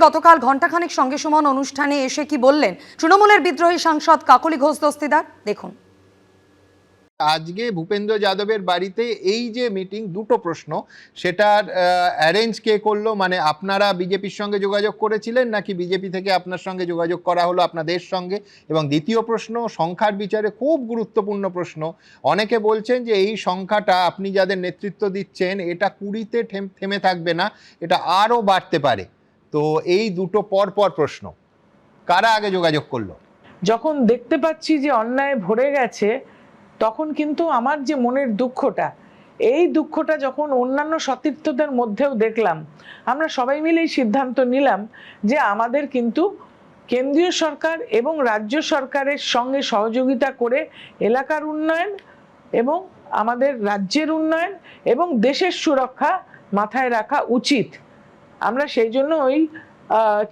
গতকাল ঘণ্টাখানেক সঙ্গে সুমন অনুষ্ঠানে এসে কি বললেন তৃণমূলের বিদ্রোহী সাংসদ কাকলি ঘোষ দস্তিদার, দেখুন। আজকে ভূপেন্দ্র যাদবের বাড়িতে এই যে মিটিং, দুটো প্রশ্ন, সেটার অ্যারেঞ্জ কে করলো? মানে আপনারা বিজেপির সঙ্গে যোগাযোগ করেছিলেন নাকি বিজেপি থেকে আপনার সঙ্গে যোগাযোগ করা হলো আপনাদের সঙ্গে? এবং দ্বিতীয় প্রশ্ন, সংখ্যার বিচারে খুব গুরুত্বপূর্ণ প্রশ্ন, অনেকে বলছেন যে এই সংখ্যাটা আপনি যাদের নেতৃত্ব দিচ্ছেন এটা 20-তে থেমে থাকবে না, এটা আরও বাড়তে পারে। তো এই দুটো পরপর প্রশ্ন, কারা আগে যোগাযোগ করলো? যখন দেখতে পাচ্ছি যে অন্যায় ভরে গেছে, তখন কিন্তু আমার যে মনের দুঃখটা, এই দুঃখটা যখন অন্যান্য সতীর্থদের মধ্যেও দেখলাম, আমরা সবাই মিলেই সিদ্ধান্ত নিলাম যে আমাদের কিন্তু কেন্দ্রীয় সরকার এবং রাজ্য সরকারের সঙ্গে সহযোগিতা করে এলাকার উন্নয়ন এবং আমাদের রাজ্যের উন্নয়ন এবং দেশের সুরক্ষা মাথায় রাখা উচিত। আমরা সেই জন্য ওই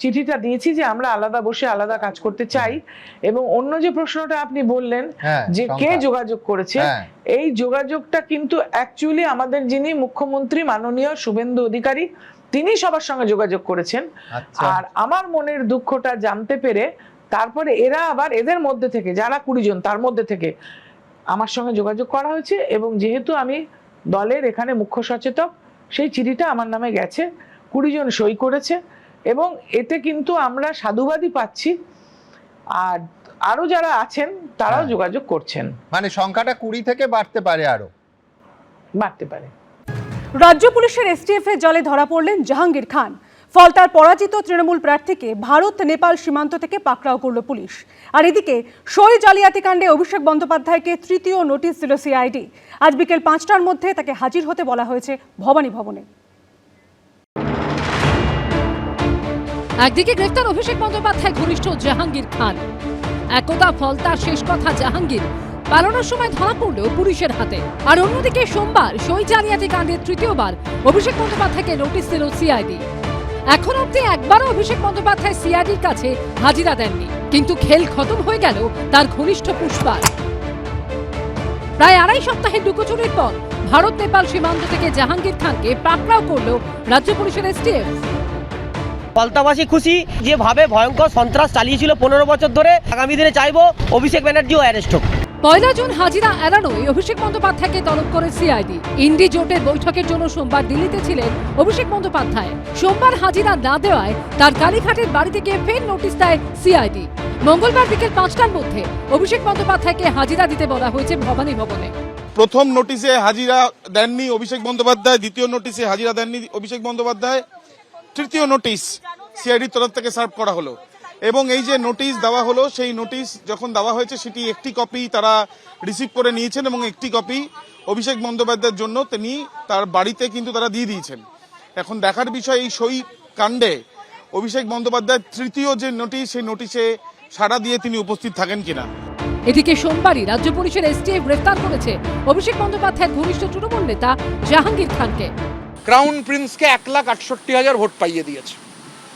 চিঠিটা দিয়েছি যে আমরা আলাদা বসে আলাদা কাজ করতে চাই। এবং অন্য যে প্রশ্নটা আপনি বললেন যে কে যোগাযোগ করেছে, এই যোগাযোগটা কিন্তু অ্যাকচুয়ালি আমাদের যিনি মুখ্যমন্ত্রী মাননীয় শুভেন্দু অধিকারী, তিনি সবার সঙ্গে যোগাযোগ করেছেন। আর আমার মনের দুঃখটা জানতে পেরে তারপরে এরা আবার এদের মধ্যে থেকে যারা 20 জন, তার মধ্যে থেকে আমার সঙ্গে যোগাযোগ করা হয়েছে। এবং যেহেতু আমি দলের এখানে মুখ্য সচেতক, সেই চিঠিটা আমার নামে গেছে, 20 জন সই করেছে এবং এতে কিন্তু আমরা সাধুবাদই পাচ্ছি। আর আরো যারা আছেন তারাও যোগাযোগ করছেন। মানে সংখ্যাটা 20 থেকে বাড়তে পারে, আরো বাড়তে পারে। রাজ্য পুলিশের এসটিএফ এর জালে ধরা পড়লেন জাহাঙ্গীর খান। ফলতার পরাজিত তৃণমূল প্রার্থীকে ভারত নেপাল সীমান্ত থেকে পাকড়াও করল পুলিশ। আর এদিকে সই জালিয়াতি কাণ্ডে অভিষেক বন্দ্যোপাধ্যায়কে তৃতীয় নোটিশ দিল সিআইডি। আজ বিকেল 5টার মধ্যে তাকে হাজির হতে বলা হয়েছে ভবানী ভবনে। একদিকে গ্রেফতার অভিষেক বন্দ্যোপাধ্যায় ঘনিষ্ঠ জাহাঙ্গীর খান, একদা ফলতার শেষ কথা জাহাঙ্গীর পালানোর সময় ধরা পড়লেও পুলিশের হাতে। আর অন্যদিকে সোমবার সই জালিয়াতি কাণ্ডে তৃতীয়বার অভিষেক বন্দ্যোপাধ্যায়কে নোটিশ দিল সিআইডি। এখন অব্দি একবারও অভিষেক বন্দ্যোপাধ্যায় সিআইডির কাছে হাজিরা দেননি, কিন্তু খেল খতম হয়ে গেল তার ঘনিষ্ঠ পুষ্পার। প্রায় 2.5 সপ্তাহের লুকোচুরির পর ভারত নেপাল সীমান্ত থেকে জাহাঙ্গীর খানকে পাকড়াও করল রাজ্য পুলিশের এসটিএফ। ফলতাবাসী খুশি, যেভাবে ভয়ঙ্কর সন্ত্রাস চালিয়েছিল 15 বছর ধরে, আগামী দিনে চাইবো অভিষেক ব্যানার্জিও অ্যারেস্ট হোক। 1 জুন হাজিরা এড়ানোয় অভিষেক বন্দ্যোপাধ্যায়কে তলব করে সিআইডি। ইন্ডি জোটের বৈঠকের জন্য সোমবার দিল্লিতে ছিলেন অভিষেক বন্দ্যোপাধ্যায়। সোমবার হাজিরা না দেওয়ায় তার কালীঘাটের বাড়ি থেকে ফের নোটিশ দেয় সিআইডি। মঙ্গলবার বিকেল 5টার মধ্যে অভিষেক বন্দ্যোপাধ্যায়কে হাজিরা দিতে বলা হয়েছে ভবানী ভবনে। প্রথম নোটিশে হাজিরা দেননি অভিষেক বন্দ্যোপাধ্যায়, দ্বিতীয় নোটিশে হাজিরা দেননি অভিষেক বন্দ্যোপাধ্যায়, তৃতীয় নোটিশ সিআইডির তরফ থেকে সার্ভ করা হলো। এবং এই যে নোটিশ দেওয়া হলো, সেই নোটিশ যখন দেওয়া হয়েছে সেটি একটি কপি তারা রিসিভ করে নিয়েছেন এবং একটি কপি অভিষেক বন্দ্যোপাধ্যায়ের জন্য তিনি তার বাড়িতে কিন্তু তারা দিয়ে দিয়েছেন। এখন দেখার বিষয় এই সই কাণ্ডে অভিষেক বন্দ্যোপাধ্যায়ের তৃতীয় যে নোটিশ, সেই নোটিশে সাড়া দিয়ে তিনি উপস্থিত থাকেন কিনা। এদিকে সোমবারই রাজ্য পুলিশের এসটিএফ গ্রেফতার করেছে অভিষেক বন্দ্যোপাধ্যায়ের ঘনিষ্ঠ তৃণমূল নেতা জাহাঙ্গীর খানকে। ক্রাউন প্রিন্সকে 1,68,000 ভোট পাইয়ে দিয়েছে।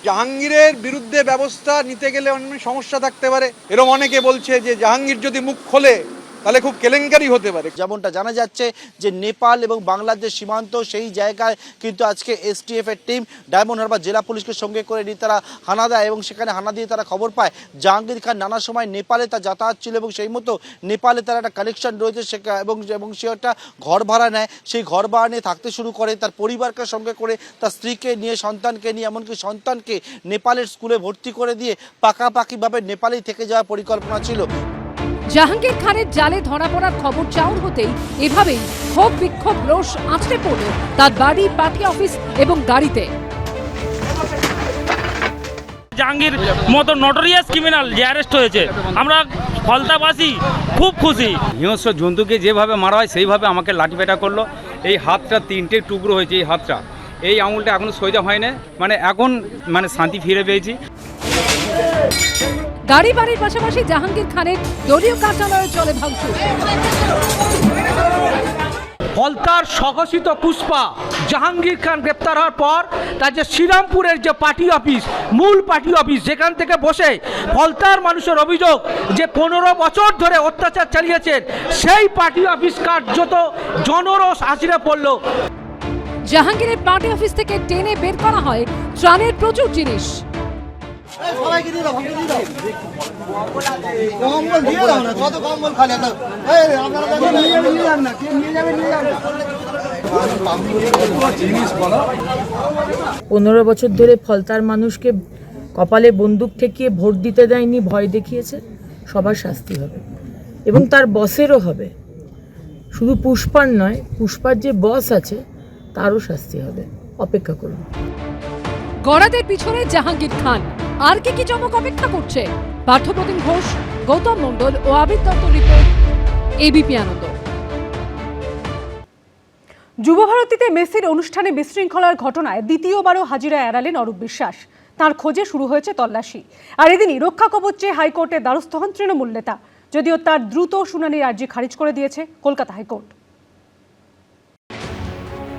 জাহাঙ্গীরের বিরুদ্ধে ব্যবস্থা নিতে গেলে অনেক সমস্যা থাকতে পারে, এরকম অনেকে বলছে যে জাহাঙ্গীর যদি মুখ খোলে তাহলে খুব কেলেঙ্কারি হতে পারে। যেমনটা জানা যাচ্ছে যে নেপাল এবং বাংলাদেশ সীমান্ত, সেই জায়গায় কিন্তু আজকে এসটিএফ এর টিম ডায়মন্ড হারবার জেলা পুলিশকে সঙ্গে করে নিয়ে তারা হানা দেয় এবং সেখানে হানা দিয়ে তারা খবর পায় জাহাঙ্গীর খান নানা সময় নেপালে তার যাতায়াত ছিল এবং সেই মতো নেপালে তার একটা কানেকশন রয়েছে এবং সে একটা ঘর ভাড়া নেয়। সেই ঘর ভাড়া নিয়ে থাকতে শুরু করে, তার পরিবারকে সঙ্গে করে, তার স্ত্রীকে নিয়ে, সন্তানকে নিয়ে, এমনকি সন্তানকে নেপালের স্কুলে ভর্তি করে দিয়ে পাকাপাকিভাবে নেপালেই থেকে যাওয়ার পরিকল্পনা ছিল। জাহাঙ্গীর খানের জালে ধরা পড়ার খবর চাউর হতেই এভাবেই ক্ষোভ বিক্ষোভ রোষ আছড়ে পড়ল তার বাড়ি, পার্টি অফিস এবং গাড়িতে। জাহাঙ্গীর মতো নটোরিয়াস ক্রিমিনাল যে অ্যারেস্ট হয়েছে, আমরা ফলতাবাসী খুব খুশি। হিংস্র জন্তুকে যেভাবে মারা হয় সেইভাবে আমাকে লাঠিপেটা করলো। এই হাতটা 3টে টুকরো হয়েছে, এই হাতটা, এই আঙুলটা এখনো সোজা হয় না। এখন শান্তি ফিরে পেয়েছি। গাড়ি বাড়ির পাশাপাশি জাহাঙ্গীর খানের দলীয় কার্যালয়ে চলে ভাঙচুর। ফলতার স্বঘোষিত পুষ্পা জাহাঙ্গীর খান গ্রেপ্তার হওয়ার পর তার যে শ্রীরামপুরের যে পার্টি অফিস, মূল পার্টি অফিস, যেখান থেকে বসে ফলতার মানুষের অভিযোগ যে 15 বছর ধরে অত্যাচার চালিয়েছেন, সেই পার্টি অফিস কার্যত জনরোষ আছড়ে পড়ল। জাহাঙ্গীরের পার্টি অফিস থেকে টেনে বের করা হয় ত্রাণের প্রচুর জিনিস। পনেরো বছর ধরে ফলতার মানুষকে কপালে বন্দুক ঠেকিয়ে ভোট দিতে দেয়নি, ভয় দেখিয়েছে, সবার শাস্তি হবে এবং তার বসেরও হবে। শুধু পুষ্পার নয়, পুষ্পার যে বস আছে তারও শাস্তি হবে। অপেক্ষা করুন। গড়াদের পিছনে জাহাঙ্গীর খান, আর কি চমক অপেক্ষা করছে? পার্থপ্রতিম ঘোষ, গৌতম মণ্ডল ও আবির দত্ত রিপোর্ট, এবিপি আনন্দ। যুবভারতীতে মেসির অনুষ্ঠানে বিশৃঙ্খলার ঘটনায় দ্বিতীয়বারও হাজিরা এড়ালেন অরূপ বিশ্বাস। তার খোঁজে শুরু হয়েছে তল্লাশি। আর এদিনই রক্ষা কবচ চেয়ে হাইকোর্টে দ্বারস্থ হন তৃণমূল নেতা, যদিও তার দ্রুত শুনানির আর্জি খারিজ করে দিয়েছে কলকাতা হাইকোর্ট।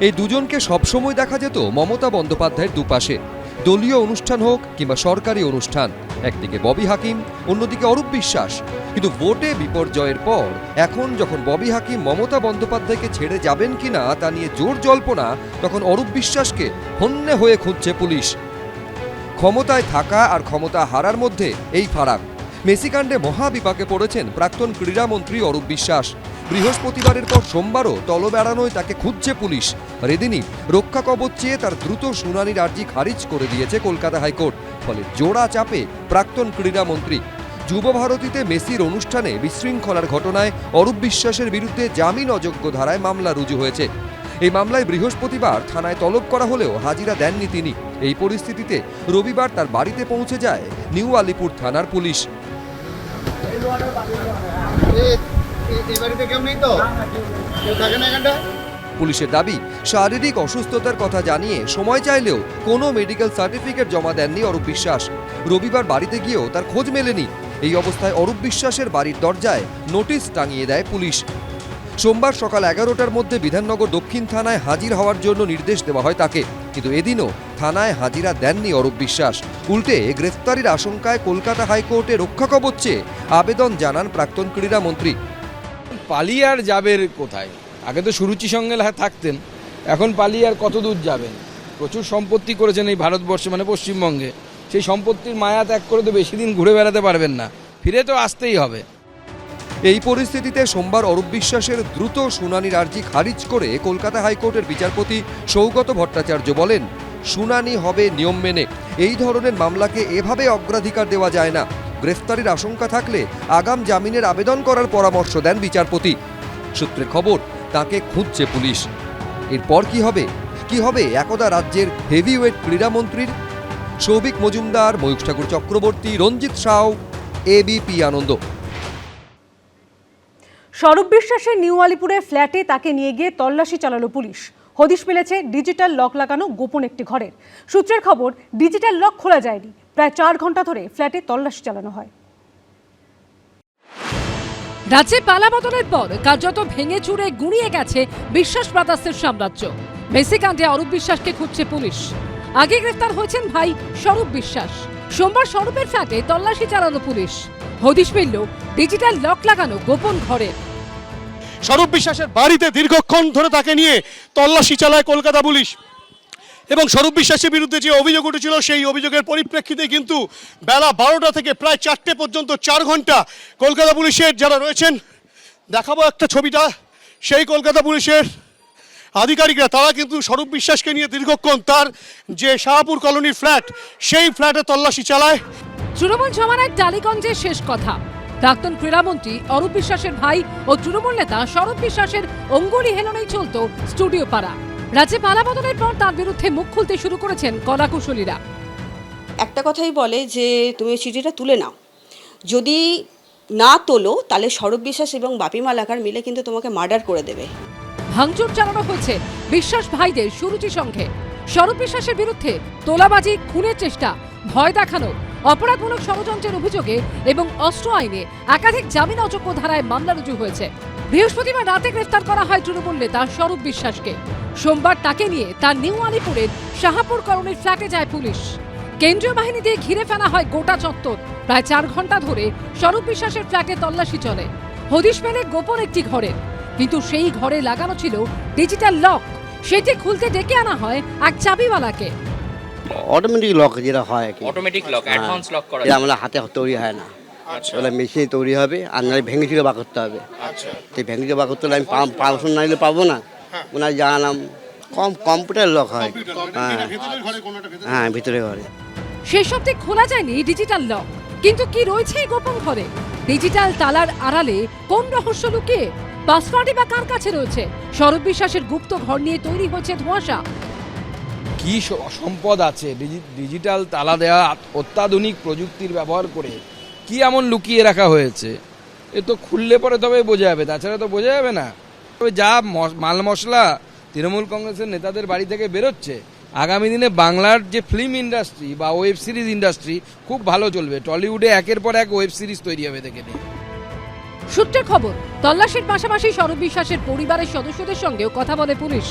এই দুজনকে সবসময় দেখা যেত মমতা বন্দ্যোপাধ্যায়ের দুপাশে, দলীয় অনুষ্ঠান হোক কিংবা সরকারি অনুষ্ঠান। একদিকে ববি হাকিম, অন্যদিকে অরূপ বিশ্বাস। কিন্তু ভোটে বিপর্যয়ের পর এখন যখন ববি হাকিম মমতা বন্দ্যোপাধ্যায়কে ছেড়ে যাবেন কিনা তা নিয়ে জোর জল্পনা, তখন অরূপ বিশ্বাসকে হন্যে হয়ে খুঁজছে পুলিশ। ক্ষমতায় থাকা আর ক্ষমতা হারার মধ্যে এই ফারাক। মেসিকাণ্ডে মহাবিপাকে পড়েছেন প্রাক্তন ক্রীড়ামন্ত্রী অরূপ বিশ্বাস। বৃহস্পতিবারের পর সোমবারও তলব এড়ানোয় তাকে খুঁজছে পুলিশ। আর এদিনই রক্ষা কবচ চেয়ে তার দ্রুত শুনানির আর্জি খারিজ করে দিয়েছে কলকাতা হাইকোর্ট। ফলে জোড়া চাপে প্রাক্তন ক্রীড়ামন্ত্রী। যুবভারতীতে মেসির অনুষ্ঠানে বিশৃঙ্খলার ঘটনায় অরূপ বিশ্বাসের বিরুদ্ধে জামিন অযোগ্য ধারায় মামলা রুজু হয়েছে। এই মামলায় বৃহস্পতিবার থানায় তলব করা হলেও হাজিরা দেননি তিনি। এই পরিস্থিতিতে রবিবার তার বাড়িতে পৌঁছে যায় নিউ আলিপুর থানার পুলিশ। পুলিশের দাবি, শারীরিক অসুস্থতার কথা জানিয়ে সময় চাইলেও কোনো মেডিকেল সার্টিফিকেট জমা দেননি অরূপ বিশ্বাস। রবিবার বাড়িতে গিয়েও তার খোঁজ মেলেনি। এই অবস্থায় অরূপ বিশ্বাসের বাড়ির দরজায় নোটিশ টাঙিয়ে দেয় পুলিশ। সোমবার সকাল 11টার মধ্যে বিধাননগর দক্ষিণ থানায় হাজির হওয়ার জন্য নির্দেশ দেওয়া হয় তাকে। কিন্তু এদিনও থানায় হাজিরা দেননি অরূপ বিশ্বাস। উল্টে গ্রেফতারির আশঙ্কায় কলকাতা হাইকোর্টে রক্ষা কবচ চেয়ে আবেদন জানান প্রাক্তন ক্রীড়ামন্ত্রী। পালিয়ে আর যাবেন কোথায়? আগে তো সুরুচি সঙ্গে থাকতেন, এখন পালিয়ে আর কত দূর যাবেন? প্রচুর সম্পত্তি করেছেন এই ভারতবর্ষে, মানে পশ্চিমবঙ্গে। সেই সম্পত্তির মায়া ত্যাগ করে তো বেশি দিন ঘুরে বেড়াতে পারবেন না, ফিরে তো আসতেই হবে। এই পরিস্থিতিতে সোমবার অরূপ বিশ্বাসের দ্রুত শুনানির আর্জি খারিজ করে কলকাতা হাইকোর্টের বিচারপতি সৌগত ভট্টাচার্য বলেন, শুনানি হবে নিয়ম মেনে। এই ধরনের মামলাকে এভাবে অগ্রাধিকার দেওয়া যায় না। গ্রেফতারির আশঙ্কা থাকলে আগাম জামিনের আবেদন করার পরামর্শ দেন বিচারপতি। সূত্রে খবর, তাকে খুঁজছে পুলিশ। এরপর কি হবে? কি হবে একদা রাজ্যের হেভিওয়েট ক্রীড়ামন্ত্রীর? সৌভিক মজুমদার, ময়ূখ ঠাকুর চক্রবর্তী, রঞ্জিত সাউ, এবিপি আনন্দ। স্বরূপ বিশ্বাসের নিউ আলিপুরে ফ্ল্যাটে তাকে নিয়ে গিয়ে তল্লাশি চালালো পুলিশ। হদিশ মিলেছে ডিজিটাল লক লাগানো গোপন একটি ঘরের। সূত্রের খবর, ডিজিটাল লক খোলা যায়নি। প্রায় 4 ঘন্টা ধরে ফ্ল্যাটে তল্লাশি চালানো হয়। রাজ্যে পালাবদলের পর কার্যত ভেঙে চুরে গুঁড়িয়ে গেছে বিশ্বাস ব্রাদার্সের সাম্রাজ্য। মেসি কাণ্ডে অরূপ বিশ্বাসকে খুঁজছে পুলিশ। আগে গ্রেফতার হয়েছেন ভাই স্বরূপ বিশ্বাস। সোমবার স্বরূপের ফ্ল্যাটে তল্লাশি চালানো পুলিশ। হদিশ মিলল ডিজিটাল লক লাগানো গোপন ঘরে। স্বরূপ বিশ্বাসের বাড়িতে দীর্ঘক্ষণ ধরে তাকে নিয়ে তল্লাশি চালায় কলকাতা পুলিশ। এবং স্বরূপ বিশ্বাসের বিরুদ্ধে যে অভিযোগ উঠেছিল সেই অভিযোগের পরিপ্রেক্ষিতে কিন্তু বেলা 12টা থেকে প্রায় 4টে পর্যন্ত 4 ঘন্টা কলকাতা পুলিশের যারা রয়েছেন, দেখাবো একটা ছবিটা, সেই কলকাতা পুলিশের আধিকারিকরা তারা কিন্তু স্বরূপ বিশ্বাসকে নিয়ে দীর্ঘক্ষণ তার যে শাহপুর কলোনির ফ্ল্যাট, সেই ফ্ল্যাটে তল্লাশি চালায়। তৃণমূল জমানায় টালিগঞ্জের শেষ কথা। প্রাক্তন ক্রীড়ামন্ত্রী অরূপ বিশ্বাসের ভাই ও তৃণমূল নেতা স্বরূপ বিশ্বাসের অঙ্গুলি হেলনেই চলত স্টুডিও পাড়া। রাজ্যে পালাবদলের পর তার বিরুদ্ধে মুখ খুলতে শুরু করেছেন কলাকুশলীরা। একটা কথাই বলে যে তুমি চিঠিটা তুলে নাও, যদি না তোলো তাহলে স্বরূপ বিশ্বাস এবং বাপি মালাকার মিলে কিন্তু তোমাকে মার্ডার করে দেবে। ভাঙচুর চালানো হয়েছে বিশ্বাস ভাইদের সুরুচি সংঘে। স্বরূপ বিশ্বাসের বিরুদ্ধে তোলাবাজি, খুনের চেষ্টা, ভয় দেখানো, অপরাধমূলক ষড়যন্ত্রের অভিযোগে এবং অস্ত্র আইনে একাধিক জামিন অযোগ্য ধারায় মামলা রুজু হয়েছে। বৃহস্পতিবার রাতে গ্রেফতার করা হয় তৃণমূল নেতা স্বরূপ বিশ্বাসকে। সোমবার তাকে নিয়ে তার নিউ আলিপুরের শাহপুর কলোনির ফ্ল্যাটে যায় পুলিশ। কেন্দ্রীয় বাহিনী দিয়ে ঘিরে ফেলা হয় গোটা চত্বর। প্রায় 4 ঘন্টা ধরে স্বরূপ বিশ্বাসের ফ্ল্যাটে তল্লাশি চলে। হদিশ মেলে গোপন একটি ঘরে, কিন্তু সেই ঘরে লাগানো ছিল ডিজিটাল লক। সেটি খুলতে ডেকে আনা হয় এক চাবিওয়ালাকে। অটোমেটিক লক যেটা হয় আর কি, অটোমেটিক লক, অ্যাডভান্স লক করা এটা আমরা হাতে তৈরি হয় না, আচ্ছা ওটা মেশিনে তৈরি হবে, আর নাহলে ভেঙে চুরে বার করতে হবে। আচ্ছা তো ভেঙে চুরে বার করতে হলে আমি পারসন না হলে পাবো না, ওনার জানালাম কম্পিউটার লক হয়। হ্যাঁ, ভিতরে ঘরে। সেই সবটি খোলা যায়নি ডিজিটাল লক, কিন্তু কি রয়েছে এই গোপন ঘরে? ডিজিটাল তালার আড়ালে কোন রহস্য লুকিয়ে? পাসওয়ার্ডই বা কার কাছে রয়েছে? সৌরভ বিশ্বাসের গুপ্ত ঘর নিয়ে তৈরি হয়েছে ধোঁয়াশা। কি সম্পদ আছে ডিজিটাল তালা দেওয়া অত্যাধুনিক প্রযুক্তির ব্যবহার করে কি এমন লুকিয়ে রাখা হয়েছে? এ তো খুললে পরে তবে বোঝা যাবে, তাছাড়া তো বোঝা যাবে না। তবে যা মাল মশলা তৃণমূল কংগ্রেসের নেতাদের বাড়ি থেকে বেরোচ্ছে, আগামী দিনে বাংলার যে ফিল্ম ইন্ডাস্ট্রি বা ওয়েব সিরিজ ইন্ডাস্ট্রি খুব ভালো চলবে। টলিউডে একের পর এক ওয়েব সিরিজ তৈরি হবে দেখে নিন। সূত্রের খবর, তল্লাশির পাশাপাশি সৌরভ বিশ্বাসের পরিবারের সদস্যদের সঙ্গেও কথা বলে পুলিশ।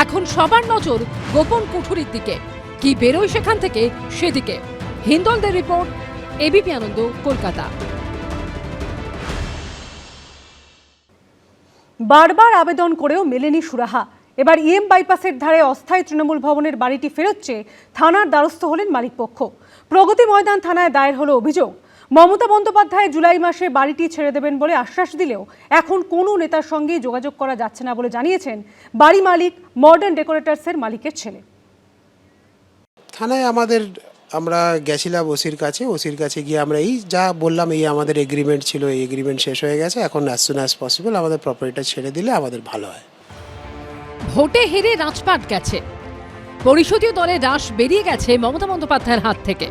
এখন সবার নজর গোপন কুঠুরির দিকে, কি বেরোয় সেখান থেকে সেদিকে। হিন্দলদের রিপোর্ট, এবিপি আনন্দ, কলকাতা। বারবার আবেদন করেও মেলেনি সুরাহা। এবার ইএম বাইপাসের ধারে অস্থায়ী তৃণমূল ভবনের বাড়িটি ফেরত চেয়ে থানার দ্বারস্থ হলেন মালিকপক্ষ। প্রগতি ময়দান থানায় দায়ের হলো অভিযোগ। মমতা বন্দ্যোপাধ্যায় জুলাই মাসে বাড়িটি ছেড়ে দেবেন বলে আশ্বাস দিলেও এখন কোনো নেতার সঙ্গে যোগাযোগ করা যাচ্ছে না বলে জানিয়েছেন বাড়ি মালিক মডার্ন ডেকোরেটার্সের মালিকের ছেলে। থানায় আমরা গেছিলাম ওসির কাছে গিয়ে আমরা এই যা বললাম, এই আমাদের এগ্রিমেন্ট ছিল, এই এগ্রিমেন্ট শেষ হয়ে গেছে, এখন অ্যাজ সুন অ্যাজ পসিবল আমাদের প্রপার্টিটা ছেড়ে দিলে আমাদের ভালো হয়। ভোটে হেরে রাজপাট গেছে, পরিষদীয় দলের রাশ বেরিয়ে গেছে মমতা বন্দ্যোপাধ্যায়ের হাত থেকে।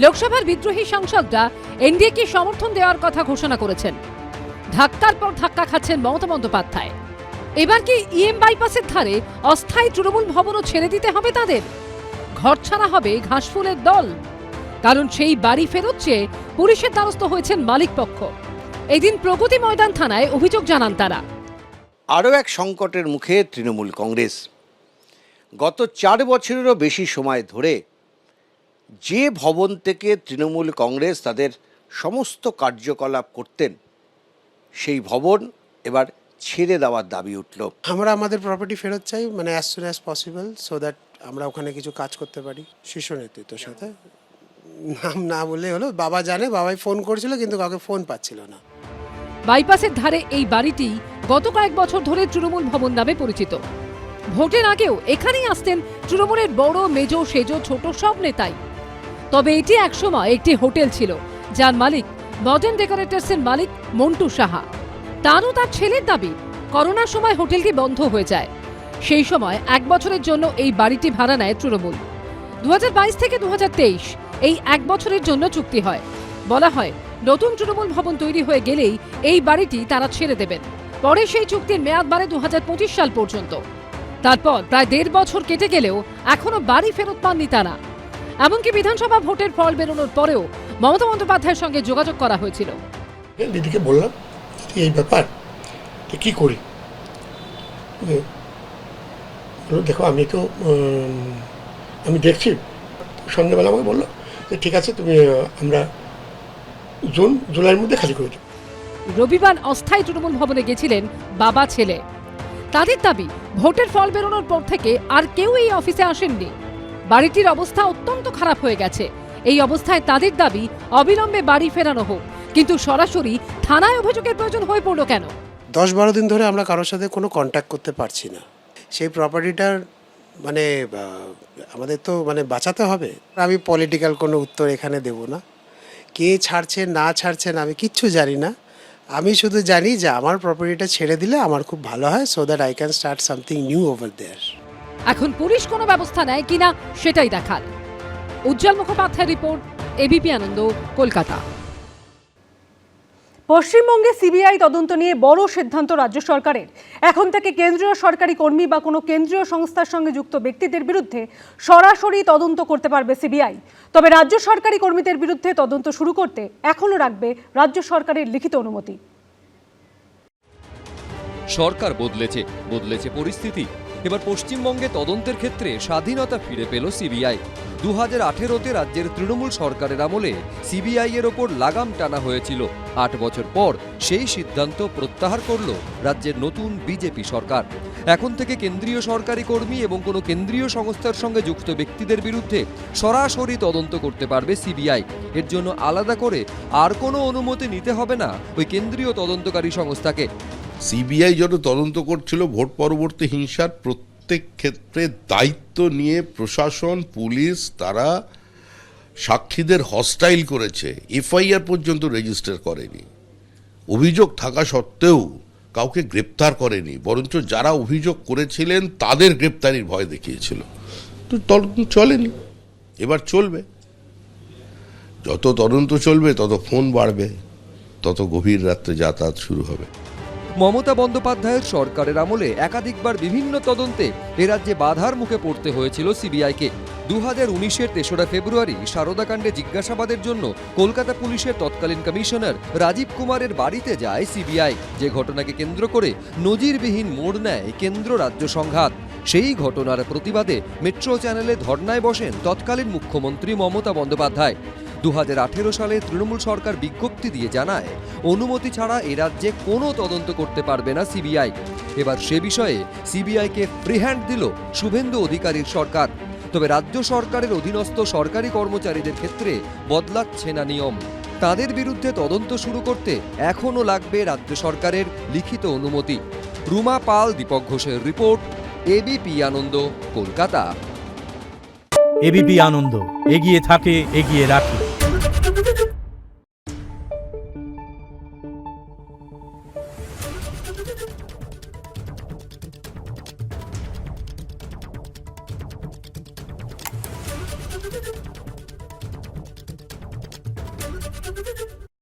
লোকসভার বিদ্রোহী সাংসদরা এনডিএকে সমর্থন দেওয়ার কথা ঘোষণা করেছেন। ধাক্কার পর ধাক্কা খাচ্ছেন মমতা বন্দ্যোপাধ্যায়। এবার কি ইএম বাইপাসের ধারে অস্থায়ী তৃণমূল ভবনও ছেড়ে দিতে হবে তাদের? ঘর ছাড়া হবে ঘাসফুলের দল, কারণ সেই বাড়ি ফেরত চেয়ে পুলিশের দ্বারস্থ হয়েছেন মালিকপক্ষ। এদিন প্রগতি ময়দান থানায় অভিযোগ জানান তারা। আরও এক সংকটের মুখে তৃণমূল কংগ্রেস। গত 4 বছরেরও বেশি সময় ধরে যে ভবন থেকে তৃণমূল কংগ্রেস তাদের সমস্ত কার্যকলাপ করতেন, সেই ভবন এবার ছেড়ে দেওয়ার দাবি উঠল। আমরা আমাদের প্রপার্টি ফেরত চাই, মানে as soon as possible, so that আমরা ওখানে কিছু কাজ করতে পারি। শীর্ষ নেতৃত্বের সাথে নাম না বললে হলো, বাবা জানে, বাবাই ফোন করেছিল কিন্তু কাউকে ফোন পাচ্ছিল না। বাইপাসের ধারে এই বাড়িটি গত কয়েক বছর ধরে তৃণমূল ভবন নামে পরিচিত। ভোটের আগেও এখানেই আসতেন তৃণমূলের বড় মেজো সেজো ছোট সব নেতাই। তবে এটি একসময় একটি হোটেল ছিল, যার মালিক মডার্ন ডেকোরেটার্সের মালিক মন্টু সাহা। তারও তার ছেলের দাবি, করোনার সময় হোটেলটি বন্ধ হয়ে যায়। সেই সময় 1 বছরের জন্য এই বাড়িটি ভাড়া নেয় তৃণমূল। 2022 থেকে 2023 এই 1 বছরের জন্য চুক্তি হয়। বলা হয় নতুন তৃণমূল ভবন তৈরি হয়ে গেলেই এই বাড়িটি তারা ছেড়ে দেবেন। পরে সেই চুক্তির মেয়াদ বাড়ে 2025 সাল পর্যন্ত। তারপর প্রায় 1.5 বছর কেটে গেলেও এখনো বাড়ি ফেরত পাননি তারা। এমনকি বিধানসভা ভোটের ফল বেরোনোর পরেও মমতা বন্দ্যোপাধ্যায়ের সঙ্গে যোগাযোগ করা হয়েছিল। দিদিকে বললাম এই ব্যাপার, তো কী করি? দেখো আমি দেখছি। সন্ধ্যেবেলা আমাকে বললো যে ঠিক আছে, তুমি আমরা জুলাইয়ের মধ্যে খালি করে দেব। রবিবার অস্থায়ী তৃণমূল ভবনে গেছিলেন বাবা ছেলে। তাদের দাবি, ভোটের ফল বেরোনোর পর থেকে আর কেউ এই অফিসে আসেননি। বাড়িটির অবস্থা অত্যন্ত খারাপ হয়ে গেছে। এই অবস্থায় তাদের দাবি অবিলম্বে বাড়ি ফেরানো হোক, কিন্তু সরাসরি থানায় অভিযোগের প্রয়োজন হয়ে পড়লো কেন? 10-12 দিন ধরে আমরা কারোর সাথে কোনো কন্ট্যাক্ট করতে পারছি না। সেই প্রপার্টিটার মানে আমাদের তো মানে বাঁচাতে হবে। আমি পলিটিক্যাল কোনো উত্তর এখানে দেব না। কে ছাড়ছে না ছাড়ছেন আমি কিচ্ছু জানি না। আমি শুধু জানি যে আমার প্রপার্টিটা ছেড়ে দিলে আমার খুব ভালো হয়, so that I can start something new over there. এখন পুলিশ কোনো ব্যবস্থা নেয় কিনা সেটাই দেখার। উজ্জ্বল মুখোপাধ্যায়ের রিপোর্ট, এবিপি আনন্দ, কলকাতা। পশ্চিমবঙ্গে সিবিআই তদন্ত নিয়ে বড় সিদ্ধান্ত রাজ্য সরকারের। এখন থেকে কেন্দ্রীয় সরকারি কর্মী বা কোনো কেন্দ্রীয় সংস্থার সঙ্গে যুক্ত ব্যক্তিদের বিরুদ্ধে সরাসরি তদন্ত করতে পারবে সিবিআই। তবে রাজ্য সরকারি কর্মীদের বিরুদ্ধে তদন্ত শুরু করতে এখনও রাখবে রাজ্য সরকারের লিখিত অনুমতি। সরকার বদলেছে পরিস্থিতি। এবার পশ্চিমবঙ্গে তদন্তের ক্ষেত্রে স্বাধীনতা ফিরে পেল সিবিআই। 2018-তে রাজ্যের তৃণমূল সরকারের আমলে সিবিআই এর ওপর লাগাম টানা হয়েছিল। 8 বছর পর সেই সিদ্ধান্ত প্রত্যাহার করল রাজ্যের নতুন বিজেপি সরকার। এখন থেকে কেন্দ্রীয় সরকারি কর্মী এবং কোনো কেন্দ্রীয় সংস্থার সঙ্গে যুক্ত ব্যক্তিদের বিরুদ্ধে সরাসরি তদন্ত করতে পারবে সিবিআই। এর জন্য আলাদা করে আর কোনো অনুমতি নিতে হবে না ওই কেন্দ্রীয় তদন্তকারী সংস্থাকে। সিবিআই যত তদন্ত করছিল ভোট পরবর্তী হিংসার প্রত্যেক ক্ষেত্রে দায়িত্ব নিয়ে প্রশাসন, পুলিশ তারা সাক্ষীদের হস্টাইল করেছে, এফআইআর পর্যন্ত রেজিস্টার করেনি। অভিযোগ থাকা সত্ত্বেও কাউকে গ্রেপ্তার করেনি, বরঞ্চ যারা অভিযোগ করেছিলেন তাদের গ্রেপ্তারির ভয় দেখিয়েছিল। তো তদন্ত চলেনি, এবার চলবে। যত তদন্ত চলবে তত ফোন বাড়বে, তত গভীর রাত্রে যাতায়াত শুরু হবে। মমতা বন্দ্যোপাধ্যায়ের সরকারের আমলে একাধিকবার বিভিন্ন তদন্তে এ রাজ্যে বাধার মুখে পড়তে হয়েছিল সিবিআইকে। 2019-এর 3রা ফেব্রুয়ারি সারদাকাণ্ডে জিজ্ঞাসাবাদের জন্য কলকাতা পুলিশের তৎকালীন কমিশনার রাজীব কুমারের বাড়িতে যায় সিবিআই। যে ঘটনাকে কেন্দ্র করে নজিরবিহীন মোড় নেয় কেন্দ্র রাজ্য সংঘাত। সেই ঘটনার প্রতিবাদে মেট্রো চ্যানেলে ধর্নায় বসেন তৎকালীন মুখ্যমন্ত্রী মমতা বন্দ্যোপাধ্যায়। 2018 সালে তৃণমূল সরকার বিজ্ঞপ্তি দিয়ে জানায় অনুমতি ছাড়া এ রাজ্যে কোনো তদন্ত করতে পারবে না সিবিআই। এবার সে বিষয়ে সিবিআইকে ফ্রি হ্যান্ড দিল শুভেন্দু অধিকারীর সরকার। তবে রাজ্য সরকারের অধীনস্থ সরকারি কর্মচারীদের ক্ষেত্রে বদলাচ্ছে না নিয়ম। তাদের বিরুদ্ধে তদন্ত শুরু করতে এখনও লাগবে রাজ্য সরকারের লিখিত অনুমতি। রুমা পাল, দীপক ঘোষের রিপোর্ট, এবিপি আনন্দ, কলকাতা। এবিপি আনন্দ, এগিয়ে থাকে, এগিয়ে রাখে।